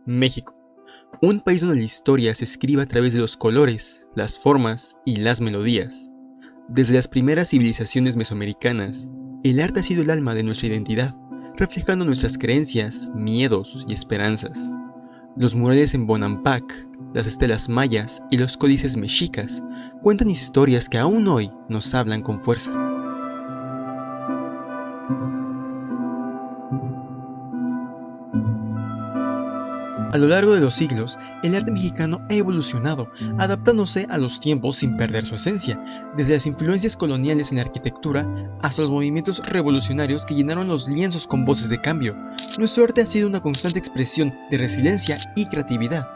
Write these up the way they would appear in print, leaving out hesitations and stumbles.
México, un país donde la historia se escribe a través de los colores, las formas y las melodías. Desde las primeras civilizaciones mesoamericanas, el arte ha sido el alma de nuestra identidad, reflejando nuestras creencias, miedos y esperanzas. Los murales en Bonampak, las estelas mayas y los códices mexicas cuentan historias que aún hoy nos hablan con fuerza. A lo largo de los siglos, el arte mexicano ha evolucionado, adaptándose a los tiempos sin perder su esencia, desde las influencias coloniales en la arquitectura hasta los movimientos revolucionarios que llenaron los lienzos con voces de cambio. Nuestro arte ha sido una constante expresión de resiliencia y creatividad.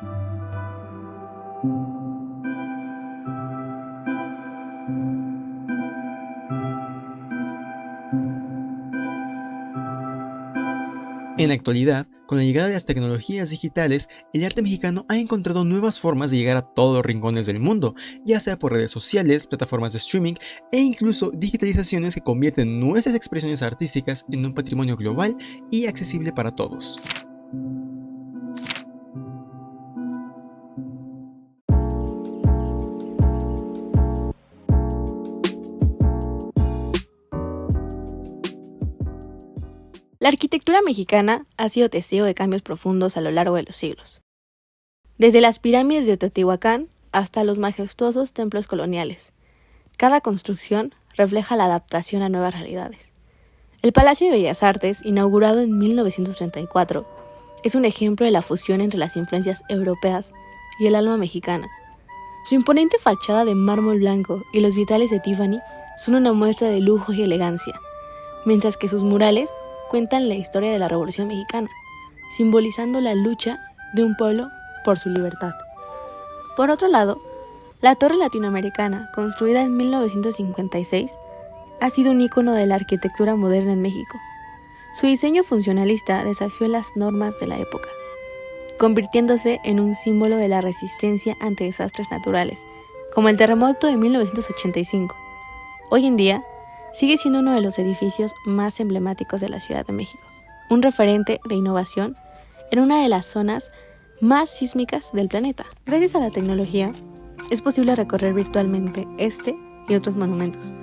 En la actualidad, con la llegada de las tecnologías digitales, el arte mexicano ha encontrado nuevas formas de llegar a todos los rincones del mundo, ya sea por redes sociales, plataformas de streaming e incluso digitalizaciones que convierten nuestras expresiones artísticas en un patrimonio global y accesible para todos. La arquitectura mexicana ha sido testigo de cambios profundos a lo largo de los siglos. Desde las pirámides de Teotihuacán hasta los majestuosos templos coloniales, cada construcción refleja la adaptación a nuevas realidades. El Palacio de Bellas Artes, inaugurado en 1934, es un ejemplo de la fusión entre las influencias europeas y el alma mexicana. Su imponente fachada de mármol blanco y los vitrales de Tiffany son una muestra de lujo y elegancia, mientras que sus murales cuentan la historia de la Revolución Mexicana, simbolizando la lucha de un pueblo por su libertad. Por otro lado, la Torre Latinoamericana, construida en 1956, ha sido un ícono de la arquitectura moderna en México. Su diseño funcionalista desafió las normas de la época, convirtiéndose en un símbolo de la resistencia ante desastres naturales, como el terremoto de 1985. Hoy en día, sigue siendo uno de los edificios más emblemáticos de la Ciudad de México, un referente de innovación en una de las zonas más sísmicas del planeta. Gracias a la tecnología, es posible recorrer virtualmente este y otros monumentos,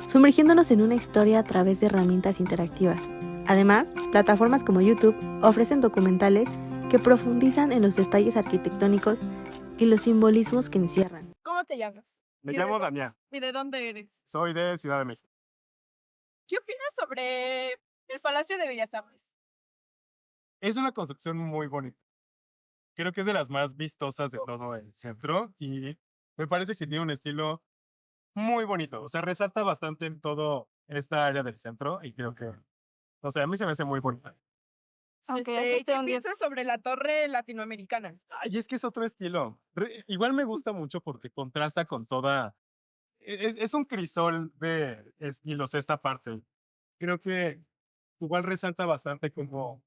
sumergiéndonos en una historia a través de herramientas interactivas. Además, plataformas como YouTube ofrecen documentales que profundizan en los detalles arquitectónicos y los simbolismos que encierran. ¿Cómo te llamas? Me llamo Damián. ¿Y de dónde eres? Soy de Ciudad de México. ¿Qué opinas sobre el Palacio de Bellas Artes? Es una construcción muy bonita. Creo que es de las más vistosas de todo el centro y me parece que tiene un estilo muy bonito. O sea, resalta bastante en todo esta área del centro y creo que, o sea, a mí se me hace muy bonita. ¿Qué piensas sobre la Torre Latinoamericana? Ay, es que es otro estilo. Igual me gusta mucho porque contrasta con toda... Es un crisol de estilos esta parte. Creo que igual resalta bastante como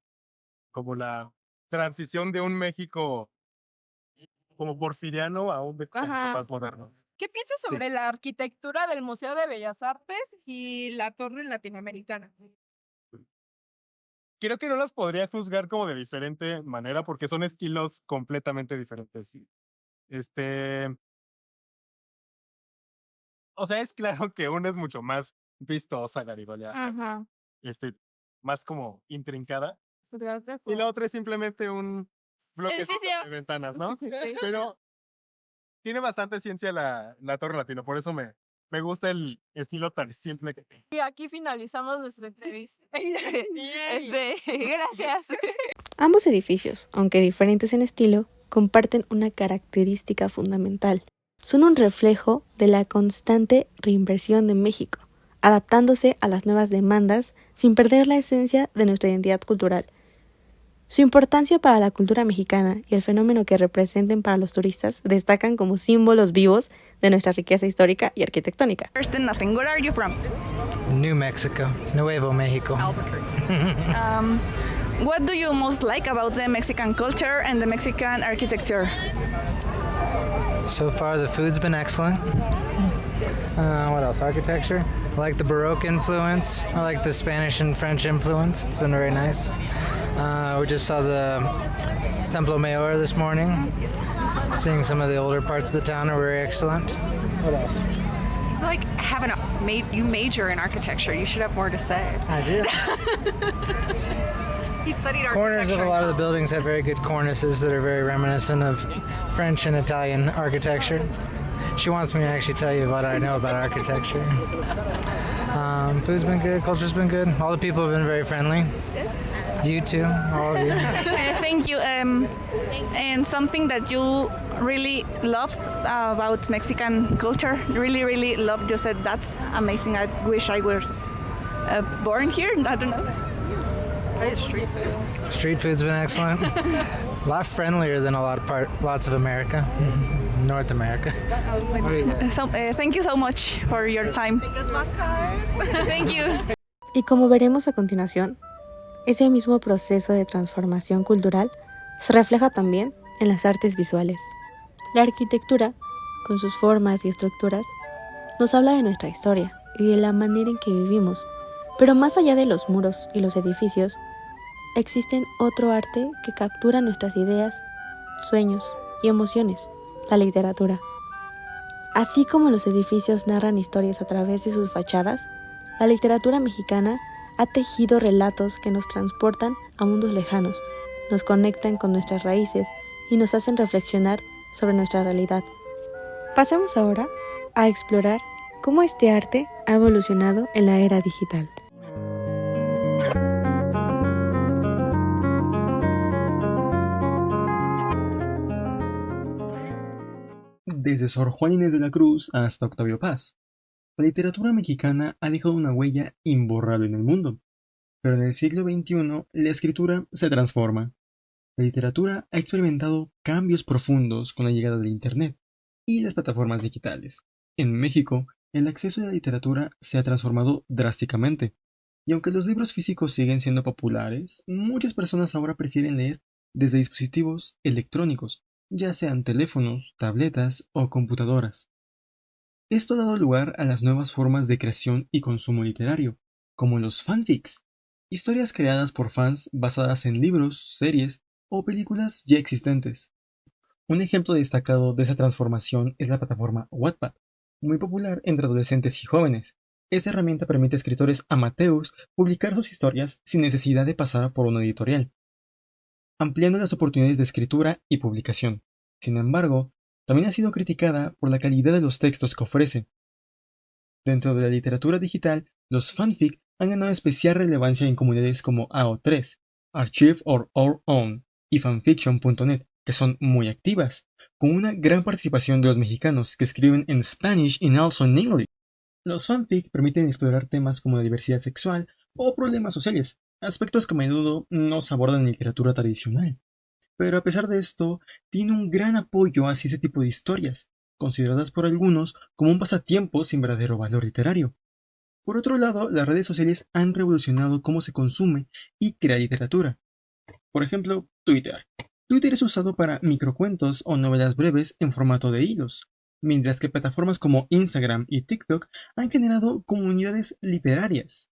la transición de un México como porfiriano a un México mucho más moderno. ¿Qué piensas sobre la arquitectura del Museo de Bellas Artes y la Torre Latinoamericana? Creo que no los podría juzgar como de diferente manera porque son estilos completamente diferentes. O sea, es claro que una es mucho más vistosa, Garibaldi. Más como intrincada. Y la otra es simplemente un bloque de ventanas, ¿no? Pero tiene bastante ciencia la Torre Latino, por eso me gusta el estilo tan simple que tiene. Y aquí finalizamos nuestra entrevista. Gracias. Ambos edificios, aunque diferentes en estilo, comparten una característica fundamental. Son un reflejo de la constante reinversión de México, adaptándose a las nuevas demandas sin perder la esencia de nuestra identidad cultural. Su importancia para la cultura mexicana y el fenómeno que representen para los turistas destacan como símbolos vivos de nuestra riqueza histórica y arquitectónica. First and nothing. Where are you from? New Mexico, Nuevo México. What do you most like about the Mexican culture and the Mexican architecture? So far, the food's been excellent. What else? Architecture. I like the Baroque influence. I like the Spanish and French influence. It's been very nice. We just saw the Templo Mayor this morning. Seeing some of the older parts of the town are very excellent. What else? Like having you major in architecture. You should have more to say. I do. He studied architecture. Corners of a lot of the buildings have very good cornices that are very reminiscent of French and Italian architecture. She wants me to actually tell you what I know about architecture. Food's been good, culture's been good. All the people have been very friendly. You too, all of you. Thank you. And something that you really loved about Mexican culture, really loved. You said that's amazing. I wish I was born here. I don't know. Street food. Street food's been excellent. A lot friendlier than lots of America, North America. So, thank you so much for your time. Good luck, guys. Thank you. Y como veremos a continuación, ese mismo proceso de transformación cultural se refleja también en las artes visuales. La arquitectura, con sus formas y estructuras, nos habla de nuestra historia y de la manera en que vivimos, pero más allá de los muros y los edificios, existe otro arte que captura nuestras ideas, sueños y emociones, la literatura. Así como los edificios narran historias a través de sus fachadas, la literatura mexicana ha tejido relatos que nos transportan a mundos lejanos, nos conectan con nuestras raíces y nos hacen reflexionar sobre nuestra realidad. Pasemos ahora a explorar cómo este arte ha evolucionado en la era digital. Desde Sor Juana Inés de la Cruz hasta Octavio Paz, la literatura mexicana ha dejado una huella imborrable en el mundo. Pero en el siglo XXI, la escritura se transforma. La literatura ha experimentado cambios profundos con la llegada del Internet y las plataformas digitales. En México, el acceso a la literatura se ha transformado drásticamente. Y aunque los libros físicos siguen siendo populares, muchas personas ahora prefieren leer desde dispositivos electrónicos, ya sean teléfonos, tabletas o computadoras. Esto ha dado lugar a las nuevas formas de creación y consumo literario, como los fanfics, historias creadas por fans basadas en libros, series o películas ya existentes. Un ejemplo destacado de esa transformación es la plataforma Wattpad, muy popular entre adolescentes y jóvenes. Esta herramienta permite a escritores amateurs publicar sus historias sin necesidad de pasar por una editorial, ampliando las oportunidades de escritura y publicación. Sin embargo, también ha sido criticada por la calidad de los textos que ofrece. Dentro de la literatura digital, los fanfic han ganado especial relevancia en comunidades como AO3, Archive or Our Own y fanfiction.net, que son muy activas, con una gran participación de los mexicanos que escriben en Spanish y also in English. Los fanfic permiten explorar temas como la diversidad sexual o problemas sociales, aspectos que a menudo no se abordan en literatura tradicional. Pero a pesar de esto, tiene un gran apoyo hacia ese tipo de historias, consideradas por algunos como un pasatiempo sin verdadero valor literario. Por otro lado, las redes sociales han revolucionado cómo se consume y crea literatura. Por ejemplo, Twitter. Twitter es usado para microcuentos o novelas breves en formato de hilos, mientras que plataformas como Instagram y TikTok han generado comunidades literarias.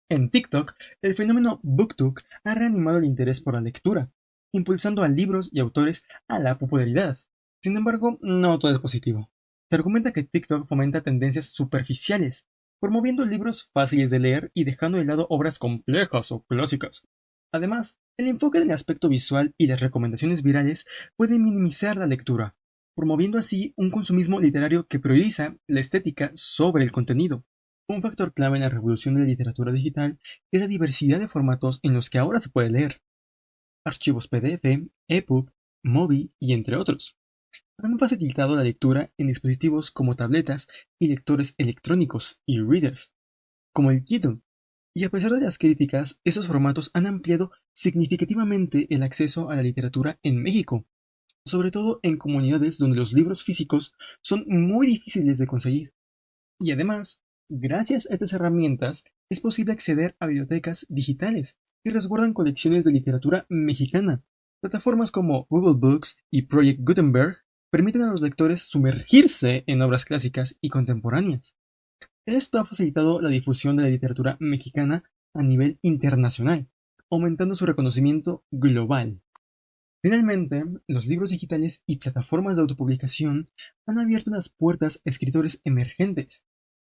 En TikTok, el fenómeno BookTok ha reanimado el interés por la lectura, impulsando a libros y autores a la popularidad. Sin embargo, no todo es positivo. Se argumenta que TikTok fomenta tendencias superficiales, promoviendo libros fáciles de leer y dejando de lado obras complejas o clásicas. Además, el enfoque del aspecto visual y las recomendaciones virales pueden minimizar la lectura, promoviendo así un consumismo literario que prioriza la estética sobre el contenido. Un factor clave en la revolución de la literatura digital es la diversidad de formatos en los que ahora se puede leer. Archivos PDF, EPUB, MOBI y entre otros han facilitado la lectura en dispositivos como tabletas y lectores electrónicos y readers, como el Kindle. Y a pesar de las críticas, esos formatos han ampliado significativamente el acceso a la literatura en México, sobre todo en comunidades donde los libros físicos son muy difíciles de conseguir. Y además, gracias a estas herramientas, es posible acceder a bibliotecas digitales que resguardan colecciones de literatura mexicana. Plataformas como Google Books y Project Gutenberg permiten a los lectores sumergirse en obras clásicas y contemporáneas. Esto ha facilitado la difusión de la literatura mexicana a nivel internacional, aumentando su reconocimiento global. Finalmente, los libros digitales y plataformas de autopublicación han abierto las puertas a escritores emergentes,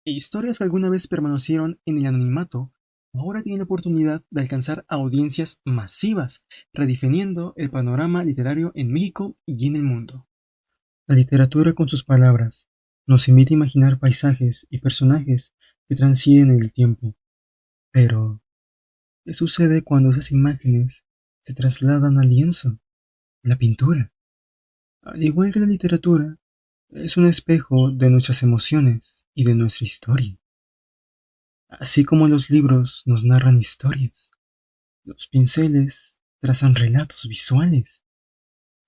e historias que alguna vez permanecieron en el anonimato ahora tienen la oportunidad de alcanzar audiencias masivas, redefiniendo el panorama literario en México y en el mundo. La literatura con sus palabras nos invita a imaginar paisajes y personajes que transcienden el tiempo. Pero, ¿qué sucede cuando esas imágenes se trasladan al lienzo? La pintura, al igual que la literatura, es un espejo de nuestras emociones y de nuestra historia. Así como los libros nos narran historias, los pinceles trazan relatos visuales,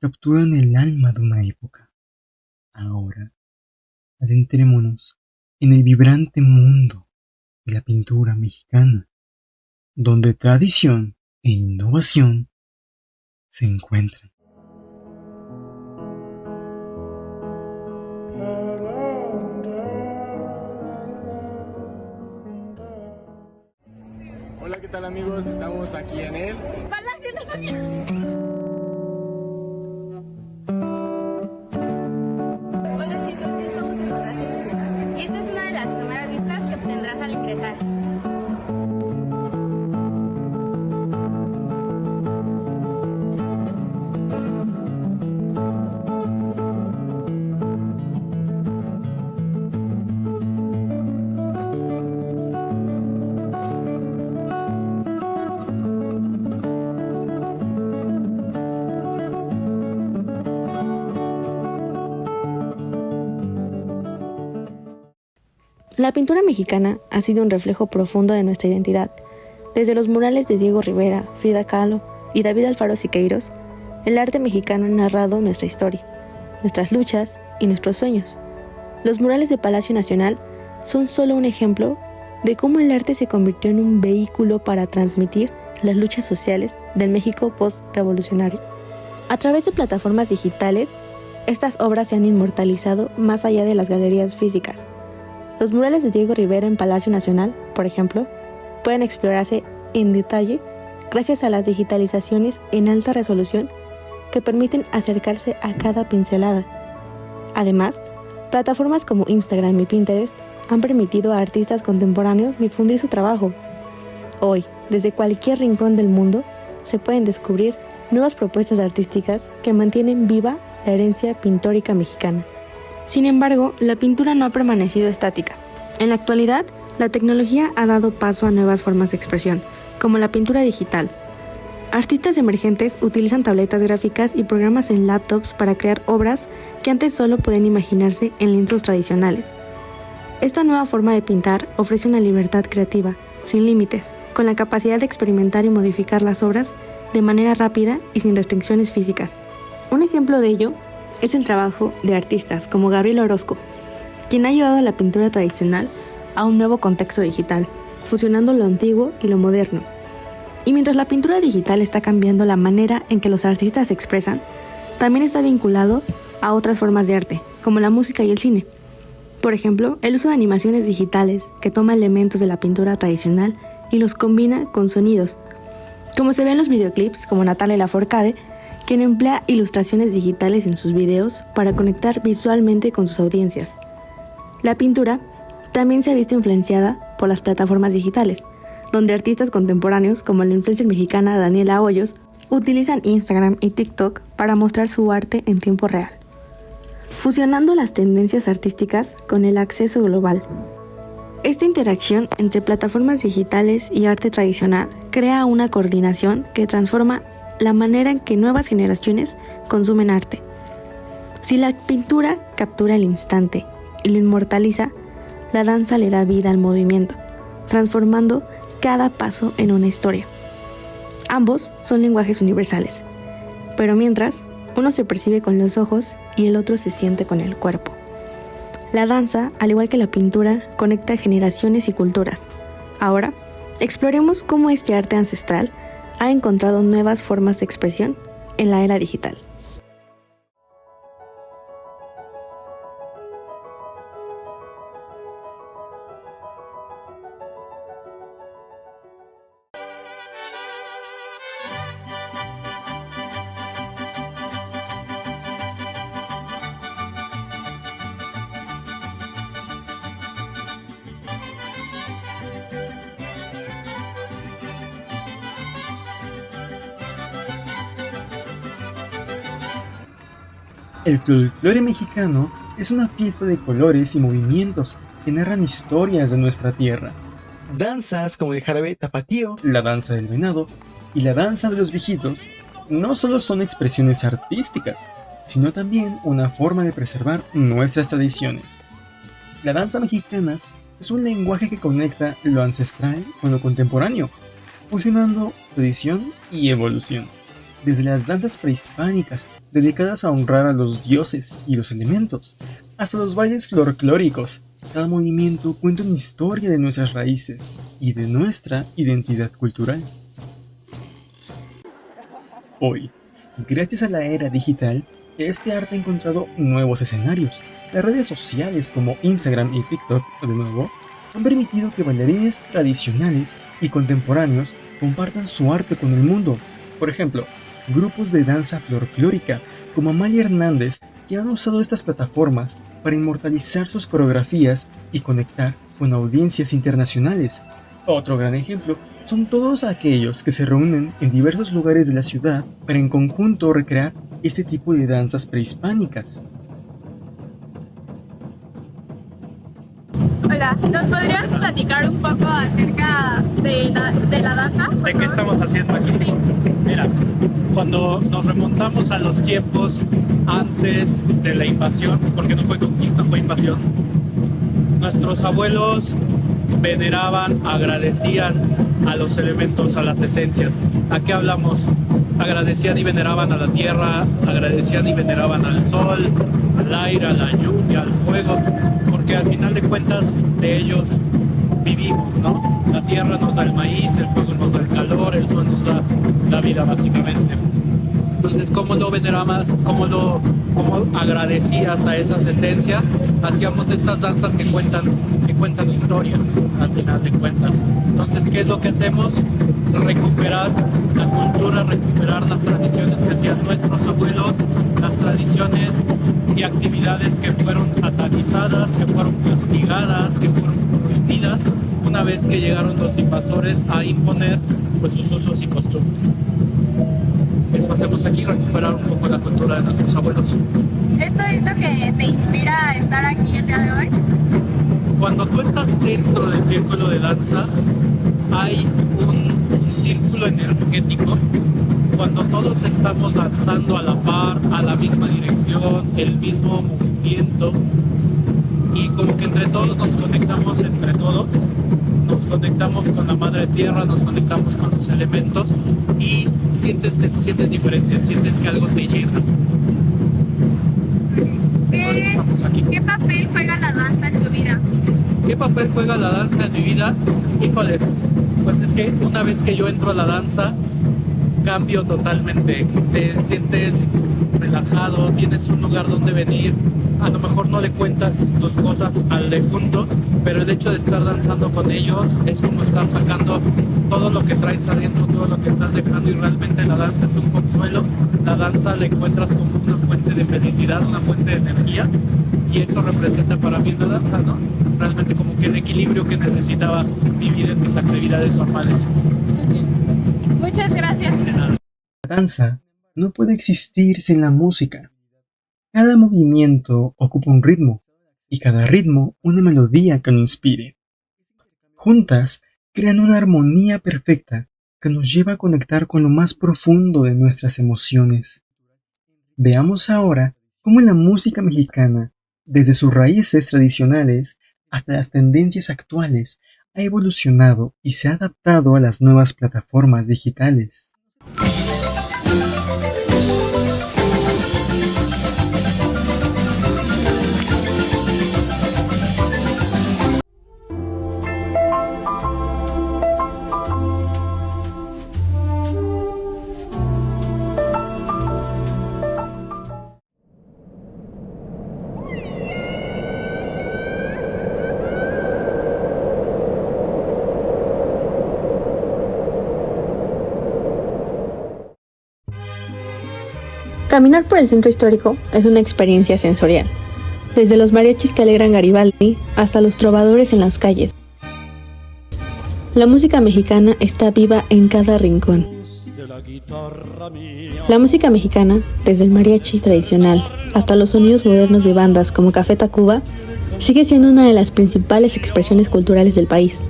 capturan el alma de una época. Ahora, adentrémonos en el vibrante mundo de la pintura mexicana, donde tradición e innovación se encuentran. Hola, ¿qué tal amigos? Estamos aquí en el Palacio Nacional. Hola chicos, ya estamos en Palacio Nacional. Y esta es una de las primeras vistas que obtendrás al ingresar. La pintura mexicana ha sido un reflejo profundo de nuestra identidad. Desde los murales de Diego Rivera, Frida Kahlo y David Alfaro Siqueiros, el arte mexicano ha narrado nuestra historia, nuestras luchas y nuestros sueños. Los murales de Palacio Nacional son solo un ejemplo de cómo el arte se convirtió en un vehículo para transmitir las luchas sociales del México post-revolucionario. A través de plataformas digitales, estas obras se han inmortalizado más allá de las galerías físicas. Los murales de Diego Rivera en Palacio Nacional, por ejemplo, pueden explorarse en detalle gracias a las digitalizaciones en alta resolución que permiten acercarse a cada pincelada. Además, plataformas como Instagram y Pinterest han permitido a artistas contemporáneos difundir su trabajo. Hoy, desde cualquier rincón del mundo, se pueden descubrir nuevas propuestas artísticas que mantienen viva la herencia pintórica mexicana. Sin embargo, la pintura no ha permanecido estática. En la actualidad, la tecnología ha dado paso a nuevas formas de expresión, como la pintura digital. Artistas emergentes utilizan tabletas gráficas y programas en laptops para crear obras que antes solo podían imaginarse en lienzos tradicionales. Esta nueva forma de pintar ofrece una libertad creativa, sin límites, con la capacidad de experimentar y modificar las obras de manera rápida y sin restricciones físicas. Un ejemplo de ello es el trabajo de artistas como Gabriel Orozco, quien ha llevado la pintura tradicional a un nuevo contexto digital, fusionando lo antiguo y lo moderno. Y mientras la pintura digital está cambiando la manera en que los artistas se expresan, también está vinculado a otras formas de arte, como la música y el cine. Por ejemplo, el uso de animaciones digitales que toma elementos de la pintura tradicional y los combina con sonidos, como se ve en los videoclips como Natalia Lafourcade, quien emplea ilustraciones digitales en sus videos para conectar visualmente con sus audiencias. La pintura también se ha visto influenciada por las plataformas digitales, donde artistas contemporáneos como la influencer mexicana Daniela Hoyos utilizan Instagram y TikTok para mostrar su arte en tiempo real, fusionando las tendencias artísticas con el acceso global. Esta interacción entre plataformas digitales y arte tradicional crea una coordinación que transforma la manera en que nuevas generaciones consumen arte. Si la pintura captura el instante y lo inmortaliza, la danza le da vida al movimiento, transformando cada paso en una historia. Ambos son lenguajes universales, pero mientras, uno se percibe con los ojos y el otro se siente con el cuerpo. La danza, al igual que la pintura, conecta generaciones y culturas. Ahora, exploremos cómo este arte ancestral ha encontrado nuevas formas de expresión en la era digital. El folclore mexicano es una fiesta de colores y movimientos que narran historias de nuestra tierra. Danzas como el jarabe tapatío, la danza del venado y la danza de los viejitos no solo son expresiones artísticas, sino también una forma de preservar nuestras tradiciones. La danza mexicana es un lenguaje que conecta lo ancestral con lo contemporáneo, fusionando tradición y evolución. Desde las danzas prehispánicas dedicadas a honrar a los dioses y los elementos, hasta los bailes folclóricos, cada movimiento cuenta una historia de nuestras raíces y de nuestra identidad cultural. Hoy, gracias a la era digital, este arte ha encontrado nuevos escenarios. Las redes sociales como Instagram y TikTok, de nuevo, han permitido que bailarines tradicionales y contemporáneos compartan su arte con el mundo. Por ejemplo, grupos de danza folclórica como Amalia Hernández, que han usado estas plataformas para inmortalizar sus coreografías y conectar con audiencias internacionales. Otro gran ejemplo son todos aquellos que se reúnen en diversos lugares de la ciudad para en conjunto recrear este tipo de danzas prehispánicas. Hola, ¿nos podrías platicar un poco acerca de la danza? ¿De qué estamos haciendo aquí? Sí. Mira, cuando nos remontamos a los tiempos antes de la invasión, porque no fue conquista, fue invasión, nuestros abuelos veneraban, agradecían a los elementos, a las esencias. ¿A qué hablamos? Agradecían y veneraban a la tierra, agradecían y veneraban al sol, al aire, a la lluvia, al fuego, porque al final de cuentas de ellos vivimos, ¿no? La tierra nos da el maíz, el fuego nos da el calor, el sol nos da la vida básicamente. Entonces, ¿cómo lo venerabas? ¿Cómo agradecías a esas esencias? Hacíamos estas danzas que cuentan historias, al final de cuentas. Entonces, ¿qué es lo que hacemos? Recuperar la cultura, recuperar las tradiciones que hacían nuestros abuelos, las tradiciones y actividades que fueron satanizadas, que fueron castigadas, que fueron prohibidas una vez que llegaron los invasores a imponer pues sus usos y costumbres. Eso hacemos aquí, recuperar un poco la cultura de nuestros abuelos. ¿Esto es lo que te inspira a estar aquí el día de hoy? Cuando tú estás dentro del círculo de danza, hay un círculo energético. Cuando todos estamos danzando a la par, a la misma dirección, el mismo movimiento, y como que entre todos nos conectamos entre todos, nos conectamos con la madre tierra, nos conectamos con los elementos y sientes diferente, sientes que algo te llena. ¿Qué papel juega la danza en tu vida? ¿Qué papel juega la danza en mi vida? Híjoles, pues es que una vez que yo entro a la danza, cambio totalmente. Te sientes relajado, tienes un lugar donde venir. A lo mejor no le cuentas tus cosas al de junto, pero el hecho de estar danzando con ellos es como estar sacando todo lo que traes adentro, todo lo que estás dejando, y realmente la danza es un consuelo. La danza la encuentras como una fuente de felicidad, una fuente de energía, y eso representa para mí la danza, ¿no? Realmente como que el equilibrio que necesitaba vivir en mis actividades normales. Muchas gracias. La danza no puede existir sin la música. Cada movimiento ocupa un ritmo, y cada ritmo una melodía que lo inspire. Juntas crean una armonía perfecta que nos lleva a conectar con lo más profundo de nuestras emociones. Veamos ahora cómo la música mexicana, desde sus raíces tradicionales hasta las tendencias actuales, ha evolucionado y se ha adaptado a las nuevas plataformas digitales. Caminar por el centro histórico es una experiencia sensorial, desde los mariachis que alegran Garibaldi hasta los trovadores en las calles. La música mexicana está viva en cada rincón, La música mexicana, desde el mariachi tradicional hasta los sonidos modernos de bandas como Café Tacuba, sigue siendo una de las principales expresiones culturales del país.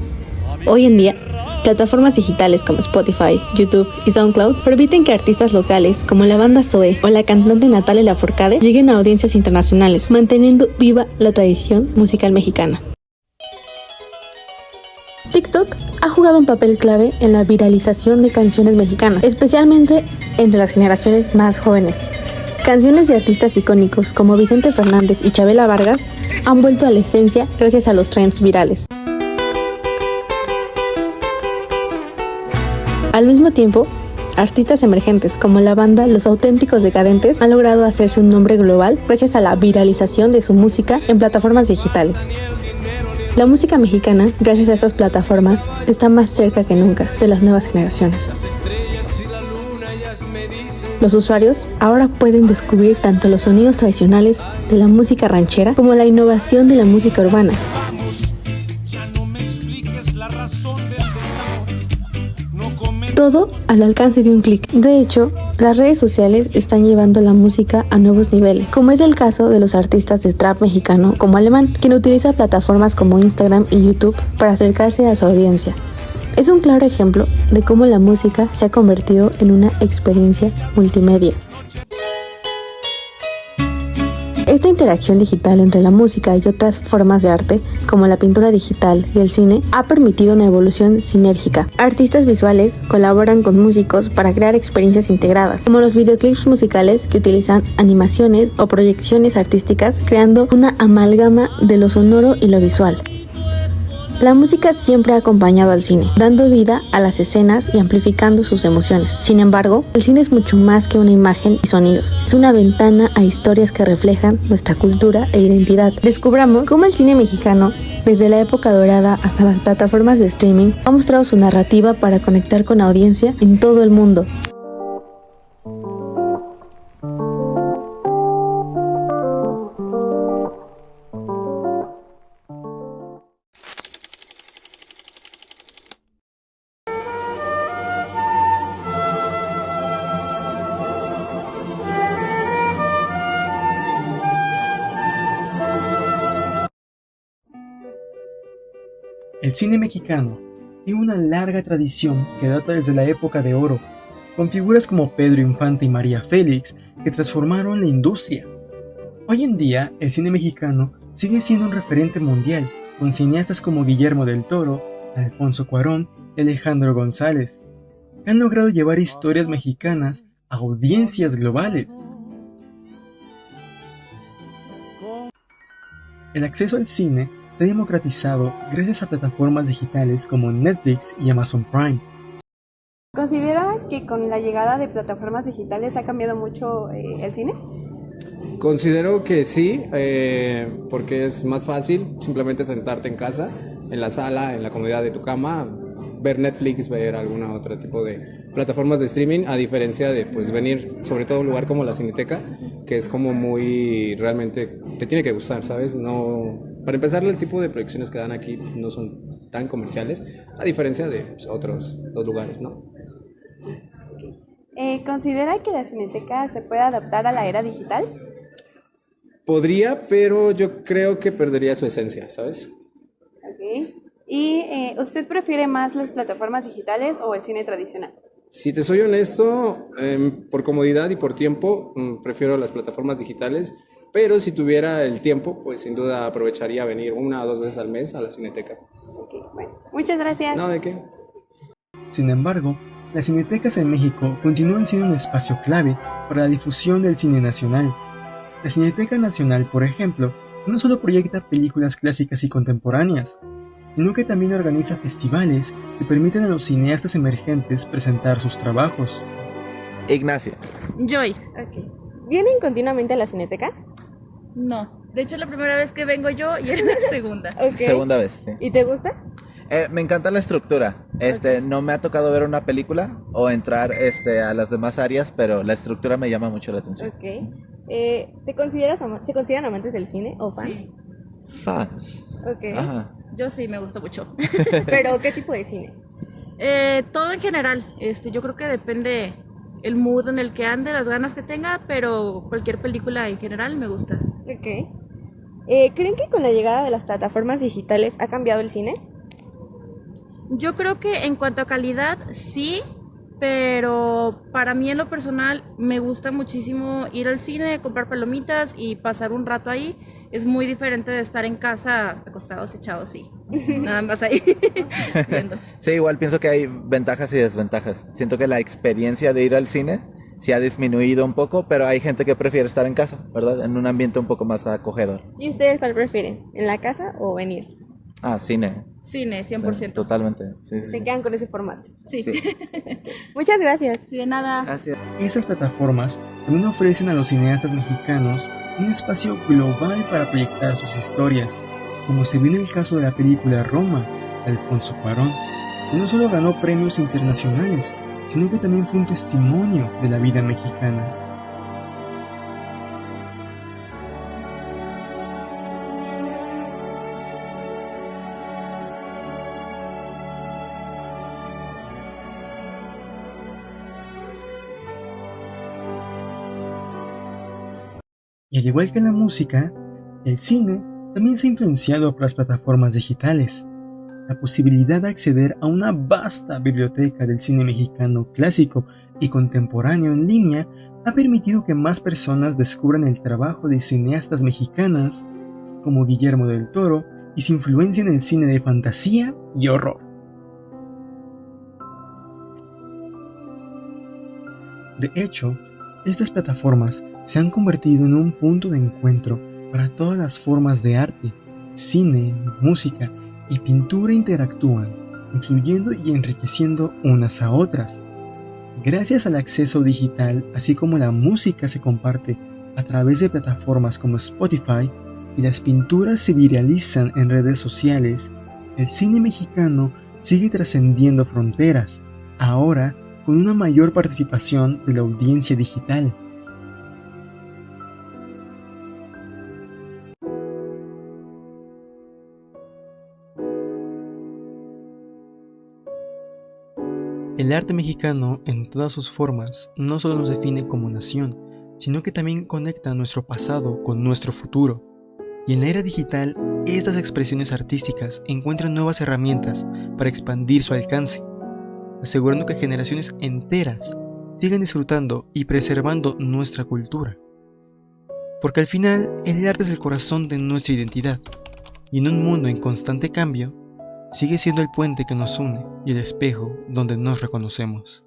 Hoy en día, plataformas digitales como Spotify, YouTube y SoundCloud permiten que artistas locales como la banda Zoe o la cantante Natalia Lafourcade lleguen a audiencias internacionales, manteniendo viva la tradición musical mexicana. TikTok ha jugado un papel clave en la viralización de canciones mexicanas, especialmente entre las generaciones más jóvenes. Canciones de artistas icónicos como Vicente Fernández y Chabela Vargas han vuelto a la esencia gracias a los trends virales. Al mismo tiempo, artistas emergentes como la banda Los Auténticos Decadentes han logrado hacerse un nombre global gracias a la viralización de su música en plataformas digitales. La música mexicana, gracias a estas plataformas, está más cerca que nunca de las nuevas generaciones. Los usuarios ahora pueden descubrir tanto los sonidos tradicionales de la música ranchera como la innovación de la música urbana. Todo al alcance de un clic. De hecho, las redes sociales están llevando la música a nuevos niveles, como es el caso de los artistas de trap mexicano como Alemán, quien utiliza plataformas como Instagram y YouTube para acercarse a su audiencia. Es un claro ejemplo de cómo la música se ha convertido en una experiencia multimedia. Esta interacción digital entre la música y otras formas de arte, como la pintura digital y el cine, ha permitido una evolución sinérgica. Artistas visuales colaboran con músicos para crear experiencias integradas, como los videoclips musicales que utilizan animaciones o proyecciones artísticas, creando una amalgama de lo sonoro y lo visual. La música siempre ha acompañado al cine, dando vida a las escenas y amplificando sus emociones. Sin embargo, el cine es mucho más que una imagen y sonidos. Es una ventana a historias que reflejan nuestra cultura e identidad. Descubramos cómo el cine mexicano, desde la época dorada hasta las plataformas de streaming, ha mostrado su narrativa para conectar con la audiencia en todo el mundo. El cine mexicano tiene una larga tradición que data desde la época de oro, con figuras como Pedro Infante y María Félix que transformaron la industria. Hoy en día, el cine mexicano sigue siendo un referente mundial, con cineastas como Guillermo del Toro, Alfonso Cuarón y Alejandro González, que han logrado llevar historias mexicanas a audiencias globales. El acceso al cine se ha democratizado gracias a plataformas digitales como Netflix y Amazon Prime. ¿Considera que con la llegada de plataformas digitales ha cambiado mucho el cine? Considero que sí, porque es más fácil simplemente sentarte en casa, en la sala, en la comodidad de tu cama, ver Netflix, ver alguna otro tipo de plataformas de streaming, a diferencia de pues venir sobre todo a un lugar como la Cineteca, que es como muy, realmente te tiene que gustar, ¿sabes? No, para empezar, el tipo de proyecciones que dan aquí no son tan comerciales, a diferencia de pues, otros lugares, ¿no? ¿Considera que la Cineteca se puede adaptar a la era digital? Podría, pero yo creo que perdería su esencia, ¿sabes? Ok. ¿Y usted prefiere más las plataformas digitales o el cine tradicional? Si te soy honesto, por comodidad y por tiempo, prefiero las plataformas digitales, pero si tuviera el tiempo, pues sin duda aprovecharía venir 1 o 2 veces al mes a la Cineteca. Ok, bueno, muchas gracias. No, ¿de qué? Sin embargo, las cinetecas en México continúan siendo un espacio clave para la difusión del cine nacional. La Cineteca Nacional, por ejemplo, no solo proyecta películas clásicas y contemporáneas, sino que también organiza festivales que permiten a los cineastas emergentes presentar sus trabajos. Ignacia. Joy. Ok. ¿Vienen continuamente a la Cineteca? No. De hecho, es la primera vez que vengo yo y es la segunda. Okay. Segunda vez, sí. ¿Y te gusta? Me encanta la estructura. No me ha tocado ver una película o entrar a las demás áreas, pero la estructura me llama mucho la atención. Ok. ¿Se consideran amantes del cine o fans? Sí. Fans. Ok. Ajá. Yo sí, me gustó mucho. ¿Pero qué tipo de cine? Todo en general, yo creo que depende el mood en el que ande, las ganas que tenga, pero cualquier película en general me gusta. Ok. ¿Creen que con la llegada de las plataformas digitales ha cambiado el cine? Yo creo que en cuanto a calidad, sí, pero para mí en lo personal me gusta muchísimo ir al cine, comprar palomitas y pasar un rato ahí. Es muy diferente de estar en casa acostados, echados y nada más ahí viendo. Sí, igual pienso que hay ventajas y desventajas. Siento que la experiencia de ir al cine sí ha disminuido un poco, pero hay gente que prefiere estar en casa, ¿verdad? En un ambiente un poco más acogedor. ¿Y ustedes cuál prefieren? ¿En la casa o venir? Cine. Cine, 100%. Sí, totalmente. Sí, sí, Se sí. quedan con ese formato. Sí. Muchas gracias. Sí, de nada. Gracias. Estas plataformas también ofrecen a los cineastas mexicanos un espacio global para proyectar sus historias, como se vio en el caso de la película Roma, de Alfonso Cuarón, que no solo ganó premios internacionales, sino que también fue un testimonio de la vida mexicana. Y al igual que la música, el cine también se ha influenciado por las plataformas digitales. La posibilidad de acceder a una vasta biblioteca del cine mexicano clásico y contemporáneo en línea ha permitido que más personas descubran el trabajo de cineastas mexicanas como Guillermo del Toro y su influencia en el cine de fantasía y horror. De hecho, estas plataformas se han convertido en un punto de encuentro para todas las formas de arte. Cine, música y pintura interactúan, influyendo y enriqueciendo unas a otras. Gracias al acceso digital, así como la música se comparte a través de plataformas como Spotify y las pinturas se viralizan en redes sociales, el cine mexicano sigue trascendiendo fronteras, ahora con una mayor participación de la audiencia digital. El arte mexicano, en todas sus formas, no solo nos define como nación, sino que también conecta nuestro pasado con nuestro futuro. Y en la era digital, estas expresiones artísticas encuentran nuevas herramientas para expandir su alcance, asegurando que generaciones enteras sigan disfrutando y preservando nuestra cultura. Porque al final, el arte es el corazón de nuestra identidad, y en un mundo en constante cambio, sigue siendo el puente que nos une y el espejo donde nos reconocemos.